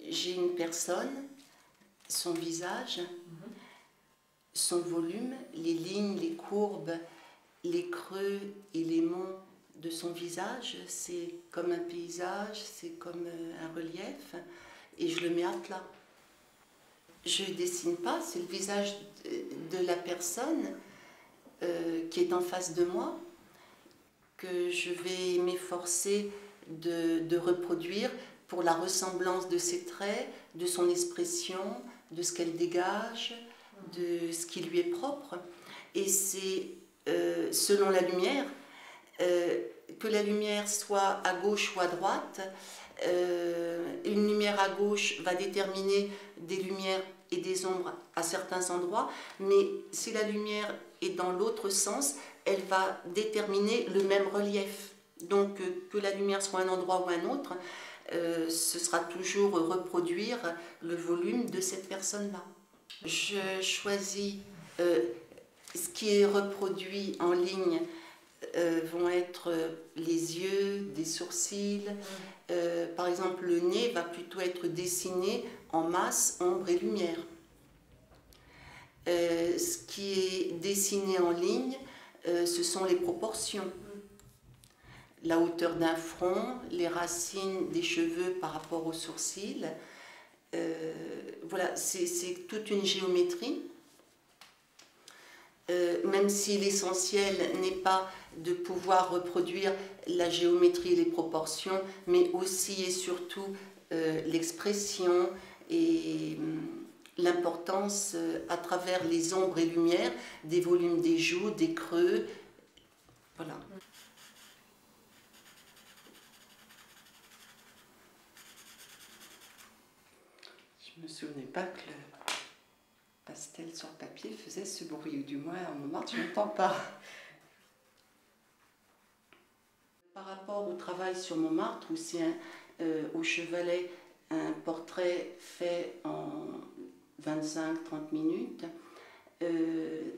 j'ai une personne, son visage, son volume, les lignes, les courbes, les creux et les monts de son visage, c'est comme un paysage, c'est comme un relief, et je le mets à plat. Je ne dessine pas, c'est le visage de la personne qui est en face de moi, que je vais m'efforcer de reproduire pour la ressemblance de ses traits, de son expression, de ce qu'elle dégage, de ce qui lui est propre. Et c'est selon la lumière, que la lumière soit à gauche ou à droite, une lumière à gauche va déterminer des lumières et des ombres à certains endroits, mais si la lumière est dans l'autre sens, elle va déterminer le même relief. Donc que la lumière soit à un endroit ou à un autre, ce sera toujours reproduire le volume de cette personne-là. Je choisis ce qui est reproduit en ligne. Vont être les yeux, des sourcils. Par exemple, le nez va plutôt être dessiné en masse, ombre et lumière. Ce qui est dessiné en ligne, ce sont les proportions. La hauteur d'un front, les racines des cheveux par rapport aux sourcils. Voilà, c'est toute une géométrie. Même si l'essentiel n'est pas de pouvoir reproduire la géométrie et les proportions, mais aussi et surtout l'expression et l'importance à travers les ombres et lumières des volumes des joues, des creux. Voilà. Je ne me souvenais pas que le pastel sur le papier faisait ce bruit, ou du moins à Montmartre, je n'entends pas. Par rapport au travail sur Montmartre, où c'est au Chevalet un portrait fait en 25-30 minutes,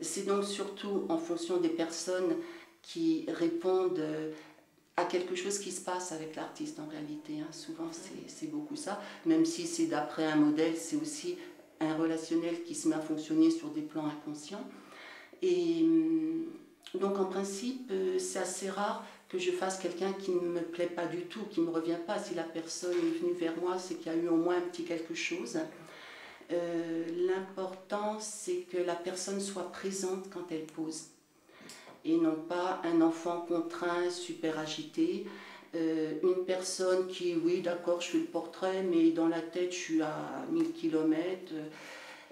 c'est donc surtout en fonction des personnes qui répondent à quelque chose qui se passe avec l'artiste en réalité. Hein. Souvent c'est beaucoup ça, même si c'est d'après un modèle, c'est aussi un relationnel qui se met à fonctionner sur des plans inconscients. Et donc en principe, c'est assez rare que je fasse quelqu'un qui ne me plaît pas du tout, qui ne me revient pas. Si la personne est venue vers moi, c'est qu'il y a eu au moins un petit quelque chose. L'important, c'est que la personne soit présente quand elle pose. Et non pas un enfant contraint, super agité. Une personne qui, oui, d'accord, je fais le portrait, mais dans la tête, je suis à 1000 km.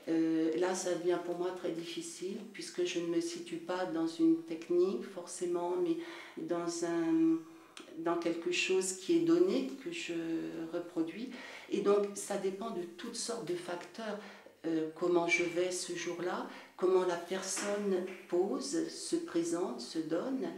Là, ça devient pour moi très difficile, puisque je ne me situe pas dans une technique, forcément, mais dans quelque chose qui est donné, que je reproduis. Et donc, ça dépend de toutes sortes de facteurs. Comment je vais ce jour-là, comment la personne pose, se présente, se donne,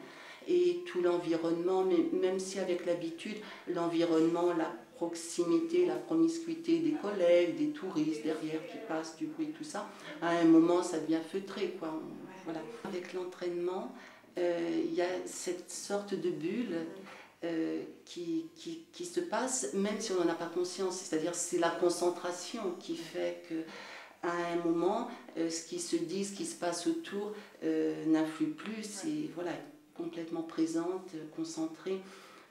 et tout l'environnement, mais même si avec l'habitude, l'environnement, la proximité, la promiscuité des collègues, des touristes derrière qui passent, du bruit, tout ça, à un moment, ça devient feutré, quoi. Voilà. Avec l'entraînement, il y a cette sorte de bulle qui se passe, même si on n'en a pas conscience, c'est-à-dire c'est la concentration qui fait que à un moment, ce qui se dit, ce qui se passe autour n'influe plus, c'est voilà, complètement présente, concentrée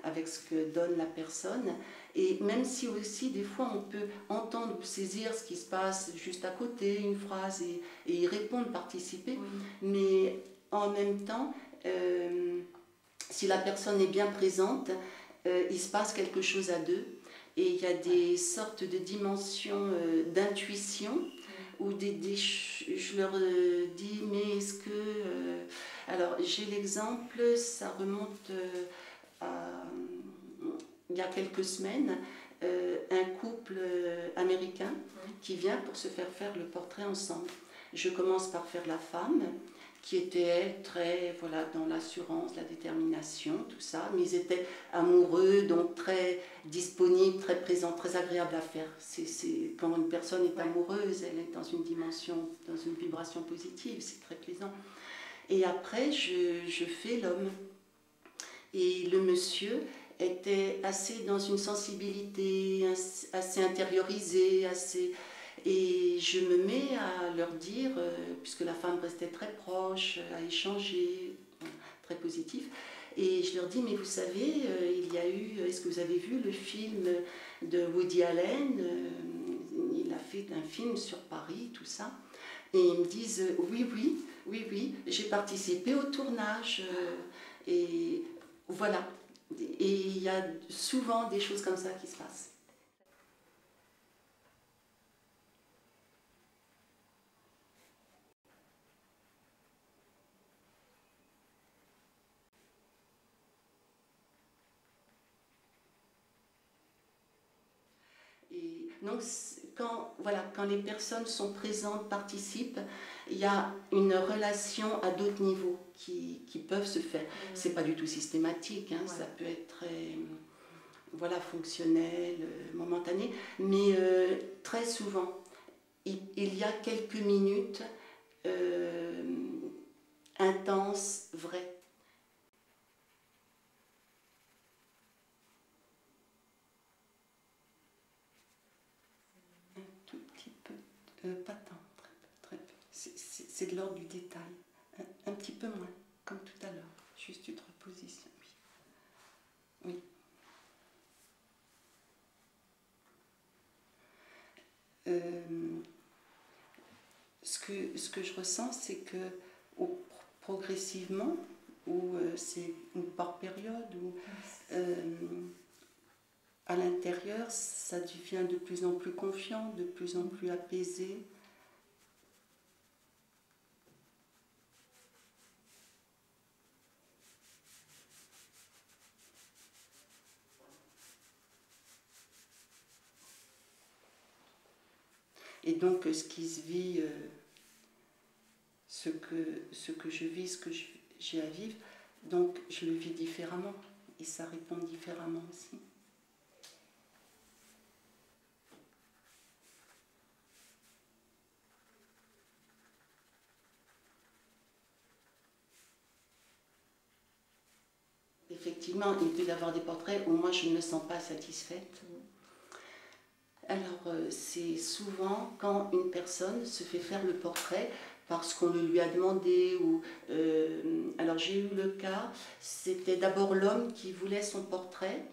avec ce que donne la personne. Et même si aussi, des fois, on peut entendre ou saisir ce qui se passe juste à côté, une phrase, et y répondre, participer, mais en même temps, si la personne est bien présente, il se passe quelque chose à deux, et il y a des sortes de dimensions d'intuition, où je leur dis, mais est-ce que... alors, j'ai l'exemple, ça remonte à il y a quelques semaines, un couple américain qui vient pour se faire le portrait ensemble. Je commence par faire la femme, qui était, elle, très voilà, dans l'assurance, la détermination, tout ça, mais ils étaient amoureux, donc très disponibles, très présents, très agréables à faire. Quand une personne est amoureuse, elle est dans une dimension, dans une vibration positive, c'est très plaisant. Et après, je fais l'homme. Et le monsieur étaient assez dans une sensibilité assez intériorisée, et je me mets à leur dire, puisque la femme restait très proche, à échanger, très positif, et je leur dis, mais vous savez, il y a eu, est-ce que vous avez vu le film de Woody Allen? Il a fait un film sur Paris, tout ça. Et ils me disent, oui, j'ai participé au tournage. Et voilà. Et il y a souvent des choses comme ça qui se passent. Et donc, quand les personnes sont présentes, participent, il y a une relation à d'autres niveaux qui peuvent se faire. C'est pas du tout systématique, hein, ça peut être très fonctionnel, momentané, mais très souvent, il y a quelques minutes intenses, vraies. Un tout petit peu, pas tant, très peu. C'est de l'ordre du détail, un petit peu moins, comme tout à l'heure, juste une reposition, oui. Oui. Ce que je ressens, c'est que progressivement, ou c'est par période, ou à l'intérieur, ça devient de plus en plus confiant, de plus en plus apaisé. Et donc, ce qui se vit, ce que je vis, ce que j'ai à vivre, donc je le vis différemment. Et ça répond différemment aussi. Effectivement, il peut y avoir des portraits où moi je ne me sens pas satisfaite. Alors, c'est souvent quand une personne se fait faire le portrait parce qu'on le lui a demandé. Alors, j'ai eu le cas, c'était d'abord l'homme qui voulait son portrait,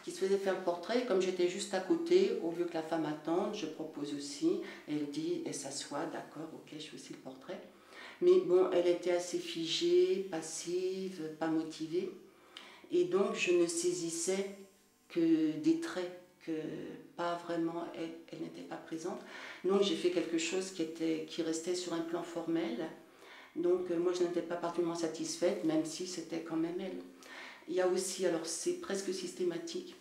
qui se faisait faire le portrait. Comme j'étais juste à côté, au lieu que la femme attende, je propose aussi. Elle dit, elle s'assoit, d'accord, ok, je fais aussi le portrait. Mais bon, elle était assez figée, passive, pas motivée. Et donc, je ne saisissais que des traits, que pas vraiment, elle n'était pas présente. Donc, j'ai fait quelque chose qui restait sur un plan formel. Donc, moi, je n'étais pas particulièrement satisfaite, même si c'était quand même elle. Il y a aussi, alors c'est presque systématique,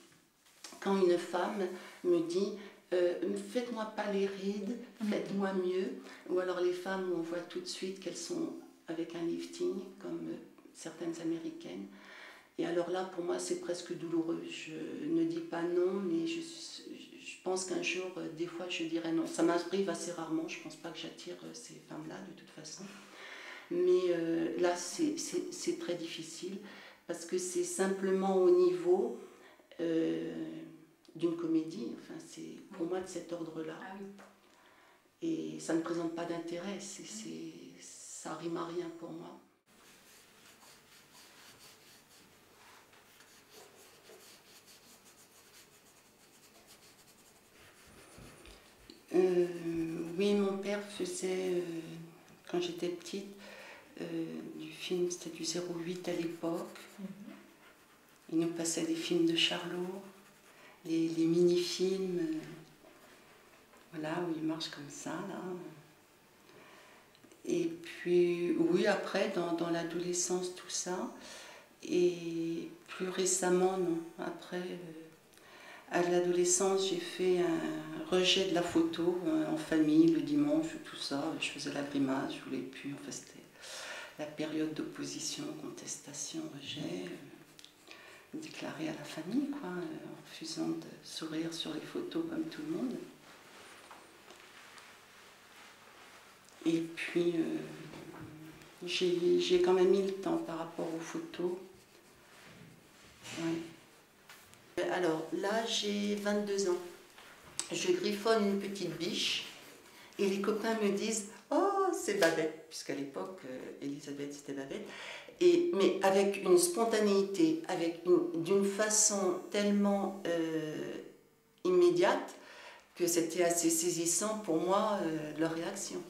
quand une femme me dit faites-moi pas les rides, faites-moi mieux, ou alors les femmes où on voit tout de suite qu'elles sont avec un lifting, comme certaines américaines. Et alors là, pour moi, c'est presque douloureux. Je ne dis pas non, mais je pense qu'un jour, des fois, je dirais non. Ça m'arrive assez rarement, je ne pense pas que j'attire ces femmes-là, de toute façon. Mais là, c'est très difficile, parce que c'est simplement au niveau d'une comédie. Enfin, c'est pour moi de cet ordre-là. Ah oui. Et ça ne présente pas d'intérêt, ça rime à rien pour moi. Oui, mon père faisait, quand j'étais petite, du film, c'était du 08 à l'époque. Il nous passait des films de Charlot, les mini-films, voilà, où il marche comme ça, là. Et puis, oui, après, dans l'adolescence, tout ça. Et plus récemment, non. Après, à l'adolescence, j'ai fait un rejet de la photo en famille, le dimanche, tout ça. Je faisais la grimace, je voulais plus. Enfin, c'était la période d'opposition, contestation, rejet, déclaré à la famille, quoi, en refusant de sourire sur les photos comme tout le monde. Et puis, j'ai quand même mis le temps par rapport aux photos. Ouais. Alors là, j'ai 22 ans. Je griffonne une petite biche et les copains me disent « Oh, c'est Babette », puisqu'à l'époque, Elisabeth, c'était Babette. Mais avec une spontanéité, d'une façon tellement immédiate que c'était assez saisissant pour moi, leur réaction.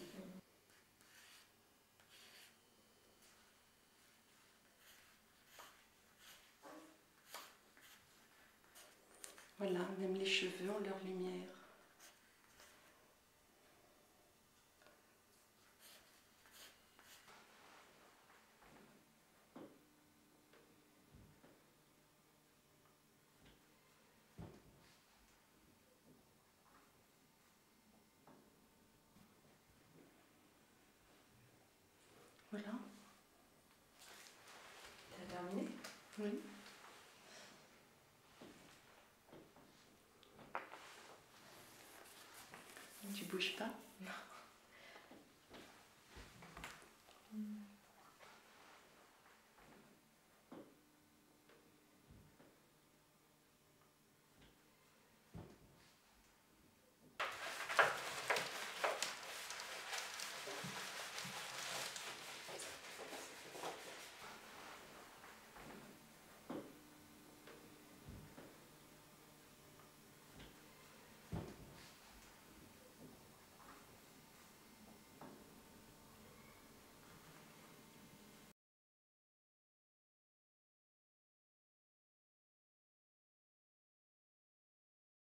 Voilà, même les cheveux ont leur lumière. Voilà. T'as terminé? Oui. Tu bouges pas? Non.